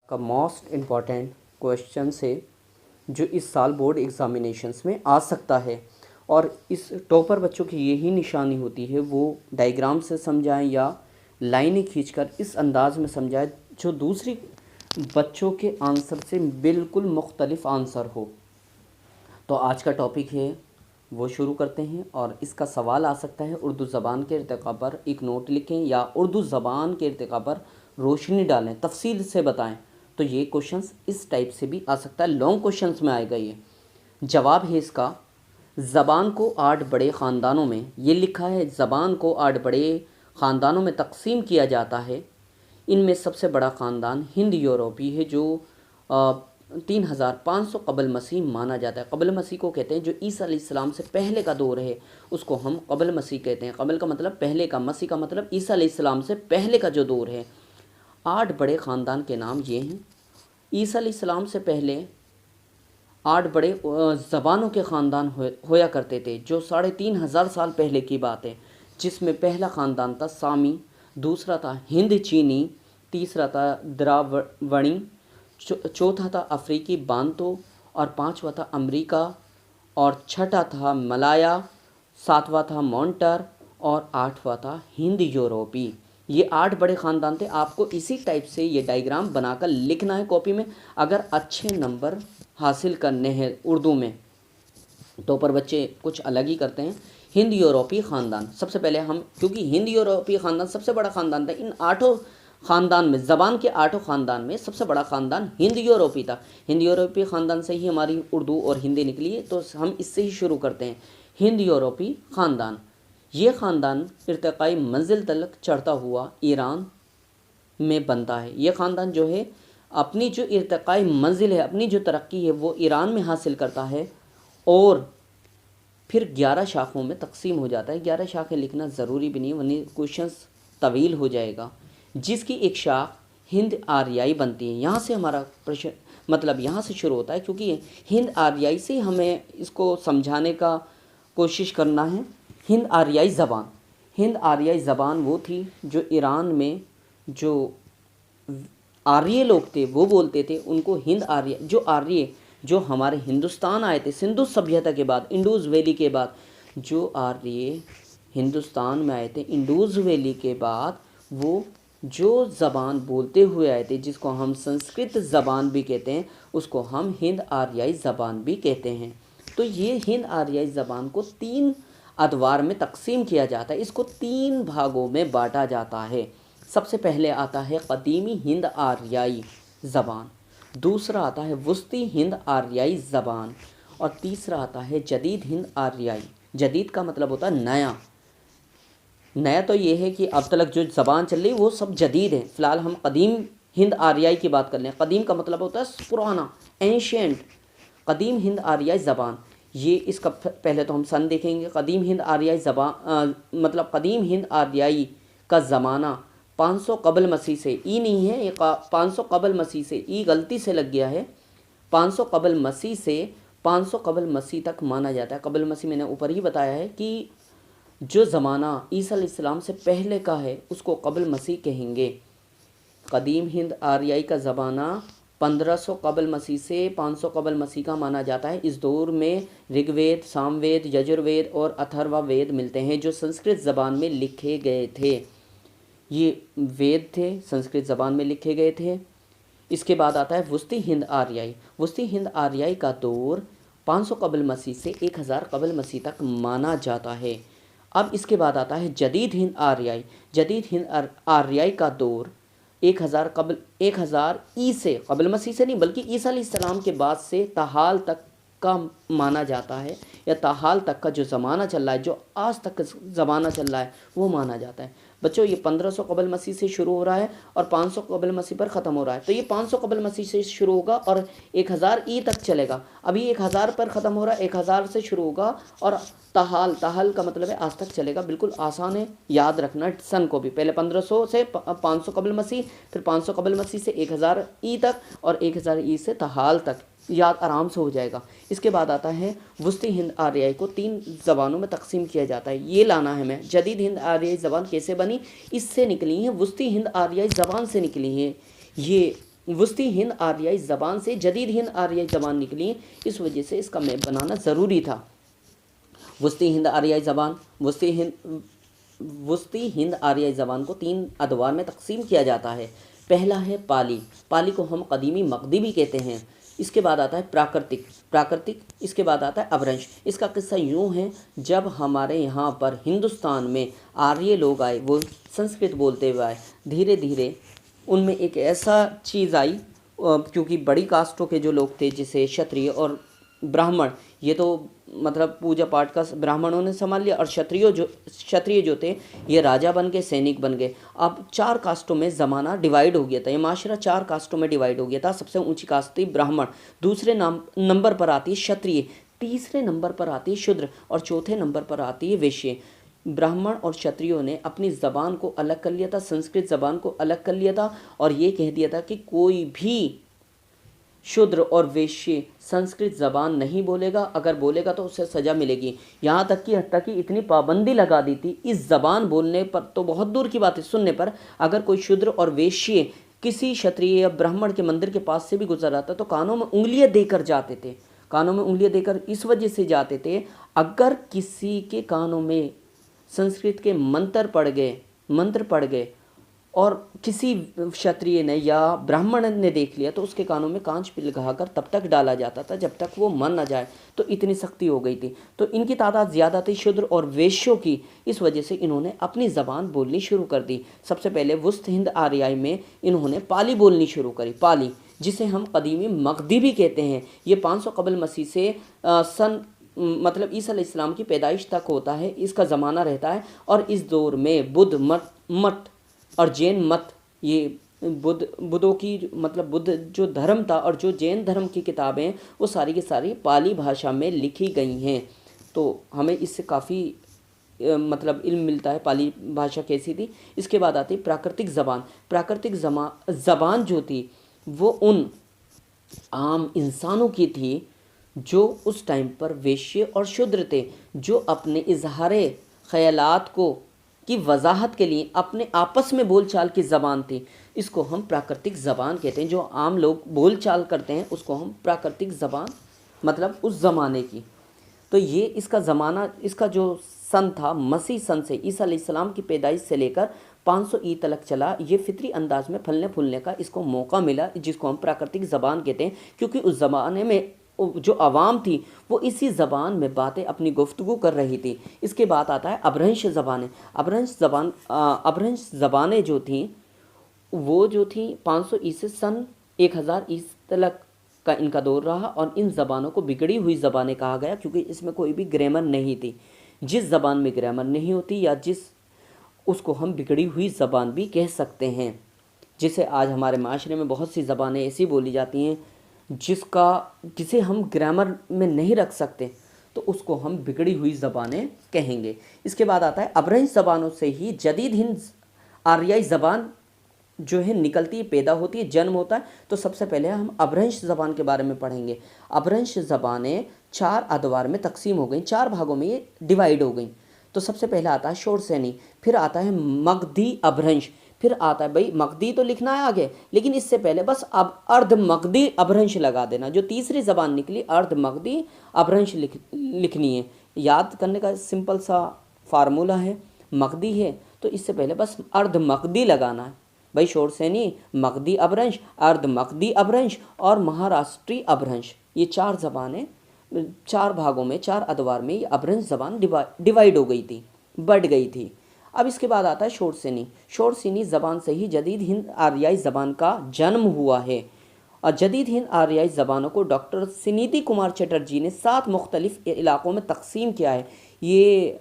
का most important question से जो इस साल बोर्ड एग्ज़ामिनेशंस में आ सकता है। और इस टॉपर बच्चों की यही निशानी होती है, वो डायग्राम से समझाएं या लाइनें खींचकर इस अंदाज में समझाएं जो दूसरी बच्चों के आंसर से बिल्कुल मुख्तलिफ आंसर हो। तो आज का टॉपिक है वो शुरू करते हैं। और इसका सवाल आ सकता है, उर्दू ज़बान के इर्तिक़ा पर एक नोट लिखें या उर्दू ज़बान के इर्तिक़ा पर रोशनी डालें, तफसील से बताएं। तो ये क्वेश्चंस इस टाइप से भी आ सकता है, लॉन्ग क्वेश्चंस में आएगा ये। जवाब है इसका, ज़बान को 8 बड़े ख़ानदानों में, ये लिखा है ज़बान को 8 बड़े ख़ानदानों में तकसीम किया जाता है। इनमें सबसे बड़ा ख़ानदान हिंद यूरोपी है जो 3500 कबल मसीह माना जाता है। कबल मसीह को कहते हैं जो ईसा अलैहिस्सलाम से पहले का दौर है, उसको हम कबल मसीह कहते हैं। कबल का मतलब पहले का, मसीह का मतलब ईसा अलैहिस्सलाम से पहले का जो दौर है। 8 बड़े ख़ानदान के नाम ये हैं। ईसा अलैहिस्सलाम से पहले 8 बड़े ज़बानों के ख़ानदान होया करते थे, जो 3500 साल पहले की बात है। जिसमें पहला ख़ानदान था सामी, दूसरा था हिंद चीनी, तीसरा था द्रावणी, चौथा था अफ्रीकी बांतो, और पांचवा था अमेरिका, और छठा था मलाया, सातवां था मॉन्टर, और आठवां था हिंद यूरोपी। ये 8 बड़े ख़ानदान थे। आपको इसी टाइप से ये डायग्राम बनाकर लिखना है कॉपी में, अगर अच्छे नंबर हासिल करने हैं उर्दू में। तो पर बच्चे कुछ अलग ही करते हैं। हिंद यूरोपी ख़ानदान, सबसे पहले हम, क्योंकि हिंद यूरोपी ख़ानदान सबसे बड़ा ख़ानदान था, इन 8 ख़ानदान में, ज़बान के 8 ख़ानदान में सबसे बड़ा ख़ानदान हिंद यूरोपी था। हिंद यूरोपी ख़ानदान से ही हमारी उर्दू और हिंदी निकली है, तो हम इससे ही शुरू करते हैं। हिंद यूरोपी ख़ानदान, ये ख़ानदान इर्तिक़ाई मंजिल तक चढ़ता हुआ ईरान में बनता है। ये ख़ानदान जो है अपनी जो इर्तिक़ाई मंजिल है, अपनी जो तरक्की है, वो ईरान में हासिल करता है और फिर 11 शाखों में तकसीम हो जाता है। 11 शाखें लिखना ज़रूरी भी नहीं, वरना क्वेश्चंस तवील हो जाएगा। जिसकी एक शाख हिंद आर्याई बनती है। यहाँ से हमारा प्रश्न मतलब यहाँ से शुरू होता है, क्योंकि हिंद आर्याई से हमें इसको समझाने का कोशिश करना है। हिंद आर्याई ज़बान, हिंद आर्याई ज़बान वो थी जो ईरान में जो आर्य लोग थे वो बोलते थे, उनको हिंद आर्य, जो आर्य जो हमारे हिंदुस्तान आए थे सिंधु सभ्यता के बाद, इंडस वैली के बाद, जो आर्य हिंदुस्तान में आए थे इंडस वैली के बाद, वो जो ज़बान बोलते हुए आए थे, जिसको हम संस्कृत ज़बान भी कहते हैं, उसको हम हिंद आर्याई ज़बान भी कहते हैं। तो ये हिंद आर्याई ज़बान को 3 अदवार में तकसीम किया जाता है। इसको 3 भागों में बांटा जाता है। सबसे पहले आता है क़दीमी हिंद आर्याई ज़बान, दूसरा आता है वस्ती हिंद आर्याई ज़बान, और तीसरा आता है जदीद हिंद आर्याई। जदीद का मतलब होता है नया। नया तो ये है कि अब तक जो ज़बान चल रही वो सब जदीद है। फ़िलहाल हम क़दीम हिंद आर्याई की बात कर लें। क़दीम का मतलब होता है पुराना, एंशियंट। क़दीम हिंद आर्याई ज़बान, ये इसका पहले तो हम सन देखेंगे। क़दीम हिंद आर्याई ज़बान मतलब क़दीम हिंद आर्याई का ज़माना 500 कबल मसीह से, ई नहीं है ये, 500 कबल मसीह से, ई गलती से लग गया है। 500 कबल मसीह से 500 कबल मसीह तक माना जाता है। कबल मसीह मैंने ऊपर ही बताया है कि जो ज़माना ईसा अलैहिस्सलाम से पहले का है उसको कबल मसीह कहेंगे। क़दीम हिंद आर्याई का ज़माना 1500 कबल मसीह से 500 कबल मसीह का माना जाता है। इस दौर में ऋग्वेद, सामवेद, यजुर्वेद और अथर्ववेद मिलते हैं, जो संस्कृत ज़बान में लिखे गए थे। ये वेद थे, संस्कृत ज़बान में लिखे गए थे। इसके बाद आता है वस्ती हिंद आर्याई। वस्ती हिंद आर्याई का दौर 500 कबल मसीह से 1000 कबल मसीह तक माना जाता है। अब इसके बाद आता है जदीद हिंद आर्याई। जदीद हिंद आर्याई का दौर 1000 ई से, कबल मसीह से नहीं बल्कि ईसा अलैहिस्सलाम के बाद से ताहाल तक का माना जाता है, या ताहाल तक का जो ज़माना चल रहा है, जो आज तक का ज़माना चल रहा है, वो माना जाता है। बच्चों ये 1500 कबल मसीह से शुरू हो रहा है और 500 कबल मसीह पर ख़त्म हो रहा है। तो ये 500 कबल मसीह से शुरू होगा और 1000 ई तक चलेगा। अभी 1000 पर ख़त्म हो रहा है, 1000 से शुरू होगा और ताहाल, ताहाल का मतलब है आज तक चलेगा। बिल्कुल आसान है याद रखना सन को भी। पहले 1500 से 500 कबल मसीह, फिर 500 कबल मसीह से 1000 ई तक, और 1000 ई से ताहाल तक, याद आराम से हो जाएगा। इसके बाद आता है वस्ती हिंद आर्याई को 3 ज़बानों में तकसीम किया जाता है। ये लाना है हमें। जदीद हिंद आर्याई ज़बान कैसे बनी, इससे निकली है, वस्ती हिंद आर्याई ज़बान से निकली है। ये वस्ती हिंद आर्याई ज़बान से जदीद हिंद आर्याई ज़बान निकली, इस वजह से इसका मैप बनाना ज़रूरी था। वस्ती हिंद आर्याई ज़बान, वस्ती हिंद आर्याई ज़बान को 3 अदवार में तकसीम किया जाता है। पहला है पाली, पाली को हम कदीमी मगदी भी कहते हैं। इसके बाद आता है प्राकृतिक, प्राकृतिक इसके बाद आता है अपभ्रंश। इसका किस्सा यूँ है, जब हमारे यहाँ पर हिंदुस्तान में आर्य लोग आए, वो संस्कृत बोलते हुए आए, धीरे धीरे उनमें एक ऐसा चीज़ आई, क्योंकि बड़ी कास्टों के जो लोग थे, जैसे क्षत्रिय और ब्राह्मण, ये तो मतलब पूजा पाठ का ब्राह्मणों ने संभाल लिया, और क्षत्रिय जो थे ये राजा बन गए, सैनिक बन गए। अब 4 कास्टों में ज़माना डिवाइड हो गया था, ये माशरा 4 कास्टों में डिवाइड हो गया था। सबसे ऊंची कास्ट थी ब्राह्मण, दूसरे नंबर पर आती है क्षत्रिय, तीसरे नंबर पर आती है शूद्र, और चौथे नंबर पर आती है वैश्य। ब्राह्मण और क्षत्रियों ने अपनी ज़बान को अलग कर लिया था, संस्कृत ज़बान को अलग कर लिया था, और ये कह दिया था कि कोई भी शूद्र और वैश्य संस्कृत ज़बान नहीं बोलेगा, अगर बोलेगा तो उसे सज़ा मिलेगी। यहाँ तक कि हत्ता की इतनी पाबंदी लगा दी थी इस ज़बान बोलने पर, तो बहुत दूर की बात है सुनने पर, अगर कोई शूद्र और वैश्य किसी क्षत्रिय या ब्राह्मण के मंदिर के पास से भी गुजर आता तो कानों में उंगलियाँ देकर जाते थे। कानों में उंगलियाँ देकर इस वजह से जाते थे, अगर किसी के कानों में संस्कृत के मंत्र पड़ गए और किसी क्षत्रिय ने या ब्राह्मण ने देख लिया, तो उसके कानों में कांच पिघलाकर तब तक डाला जाता था जब तक वो मर न जाए। तो इतनी सख्ती हो गई थी। तो इनकी तादाद ज़्यादा थी शूद्र और वैश्यों की, इस वजह से इन्होंने अपनी ज़बान बोलनी शुरू कर दी। सबसे पहले वस्त हिंद आर्याई में इन्होंने पाली बोलनी शुरू करी, पाली, जिसे हम कदीमी मगधी भी कहते हैं। ये 500 कबल मसीह से सन मतलब ईसा अलैहिस्सलाम की पैदाइश तक होता है, इसका ज़माना रहता है। और इस दौर में बुद्ध मत और जैन मत, ये बुद्धों की मतलब बुद्ध जो धर्म था और जो जैन धर्म की किताबें, वो सारी की सारी पाली भाषा में लिखी गई हैं। तो हमें इससे काफ़ी मतलब इल्म मिलता है पाली भाषा कैसी थी। इसके बाद आती प्राकृतिक ज़बान। प्राकृतिक ज़बान जो थी वो उन आम इंसानों की थी जो उस टाइम पर वैश्य और शूद्र थे, जो अपने इजहारे ख़यालात को की वजाहत के लिए अपने आपस में बोलचाल की ज़बान थी। इसको हम प्राकृतिक ज़बान कहते हैं। जो आम लोग बोलचाल करते हैं उसको हम प्राकृतिक ज़बान, मतलब उस ज़माने की। तो ये इसका ज़माना, इसका जो सन था मसीह सन से, ईसा अलैहिस्सलाम की पैदाइश से लेकर 500 ई तक चला। ये फितरी अंदाज में फलने फूलने का इसको मौका मिला, जिसको हम प्राकृतिक ज़बान कहते हैं, क्योंकि उस ज़माने में जो आवाम थी वो इसी ज़बान में बातें अपनी गुफ्तगू कर रही थी। इसके बाद आता है अपभ्रंश ज़बानें। अपभ्रंश ज़बानें जो थीं वो जो थी 500 ई से सन 1000 ई तक का इनका दौर रहा, और इन ज़बानों को बिगड़ी हुई ज़बानें कहा गया, क्योंकि इसमें कोई भी ग्रामर नहीं थी। जिस ज़बान में ग्रामर नहीं होती या उसको हम बिगड़ी हुई ज़बान भी कह सकते हैं। जिसे आज हमारे माशरे में बहुत सी ज़बानें ऐसी बोली जाती हैं जिसे हम ग्रामर में नहीं रख सकते, तो उसको हम बिगड़ी हुई ज़बानें कहेंगे। इसके बाद आता है अपभ्रंश ज़बानों से ही जदीद हिंद आर्याई ज़बान जो है निकलती है, पैदा होती है, जन्म होता है। तो सबसे पहले हम अपभ्रंश ज़बान के बारे में पढ़ेंगे। अपभ्रंश ज़बानें 4 अदवार में तकसीम हो गई, 4 भागों में ये डिवाइड हो गई। तो सबसे पहले आता है शोरसेनी, फिर आता है मगधी अपभ्रंश, फिर आता है, भाई मगधी तो लिखना है आगे, लेकिन इससे पहले बस अब अर्ध मगधी अपभ्रंश लगा देना। जो तीसरी ज़बान निकली अर्ध मगधी अपभ्रंश लिखनी है। याद करने का सिंपल सा फार्मूला है, मगधी है तो इससे पहले बस अर्ध मगधी लगाना है। भाई शोरसेनी, मगधी अपभ्रंश, अर्ध मगधी अपभ्रंश और महाराष्ट्री अपभ्रंश, ये 4 ज़बानें 4 भागों में 4 अदवार में ये अपभ्रंश ज़बान डिवाइड हो गई थी, बढ़ गई थी। अब इसके बाद आता है शोरसेनी। शोरसेनी ज़बान से ही जदीद हिंद आर्याई ज़बान का जन्म हुआ है। और जदीद हिंद आर्याई ज़बानों को डॉक्टर सुनीति कुमार चटर्जी ने 7 मुख्तलिफ इलाक़ों में तकसीम किया है। ये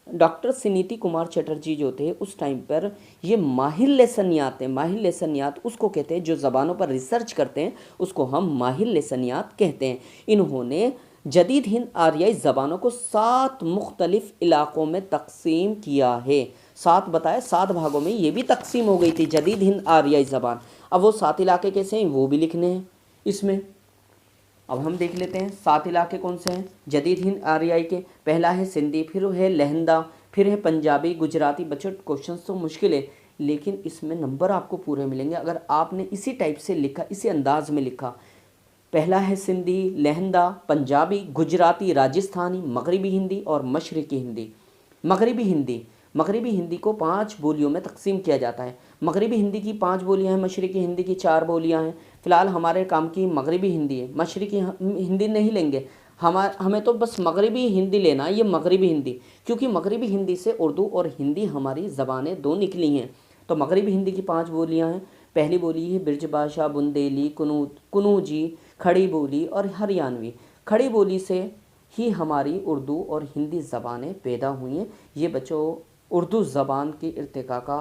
डॉक्टर सुनीति कुमार चटर्जी जो थे उस टाइम पर ये माहिर लेसनियात थे। माहिर लेसनियात उसको कहते हैं जो ज़बानों पर रिसर्च करते हैं, उसको हम माहिर लेसनियात कहते हैं। इन्होंने जदीद हिंद आर्याई ज़बानों को 7 मुख्तलिफ इलाक़ों में तकसीम किया है। 7 बताए, 7 भागों में ये भी तकसीम हो गई थी जदीद हिंद आर्याई ज़बान। अब वो 7 इलाके कैसे हैं वो भी लिखने हैं इसमें। अब हम देख लेते हैं 7 इलाके कौन से हैं जदीद हिंद आर्याई के। पहला है सिंधी, फिर है लहंदा, फिर है पंजाबी, गुजराती। बच्चों क्वेश्चन तो मुश्किल है, लेकिन इसमें नंबर आपको पूरे मिलेंगे अगर आपने इसी टाइप से लिखा, इसी अंदाज में लिखा। पहला है सिंधी, लहंदा, पंजाबी, गुजराती, राजस्थानी, मगरिबी हिंदी और मशरक़ी हिंदी। मगरिबी हिंदी को 5 बोलियों में तकसीम किया जाता है। मगरिबी हिंदी की 5 बोलियां हैं, मशरक़ी हिंदी की 4 बोलियां हैं। फ़िलहाल हमारे काम की मगरिबी हिंदी है, मशरक़ी हिंदी नहीं लेंगे। हमें तो बस मगरिबी हिंदी लेना है, ये मगरिबी हिंदी, क्योंकि मगरिबी हिंदी से उर्दू और हिंदी हमारी ज़बानें दो निकली हैं। तो मगरिबी हिंदी की 5 बोलियां हैं। पहली बोली है ब्रजभाषा, बुंदेली, कनूजी, खड़ी बोली और हरियाणवी। खड़ी बोली से ही हमारी उर्दू और हिंदी ज़बानें पैदा हुई हैं। ये बच्चों उर्दू ज़बान की इर्तिका का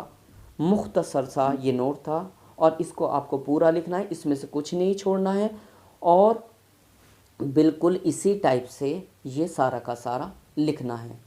मुख्तसर सा ये नोट था और इसको आपको पूरा लिखना है, इसमें से कुछ नहीं छोड़ना है और बिल्कुल इसी टाइप से ये सारा का सारा लिखना है।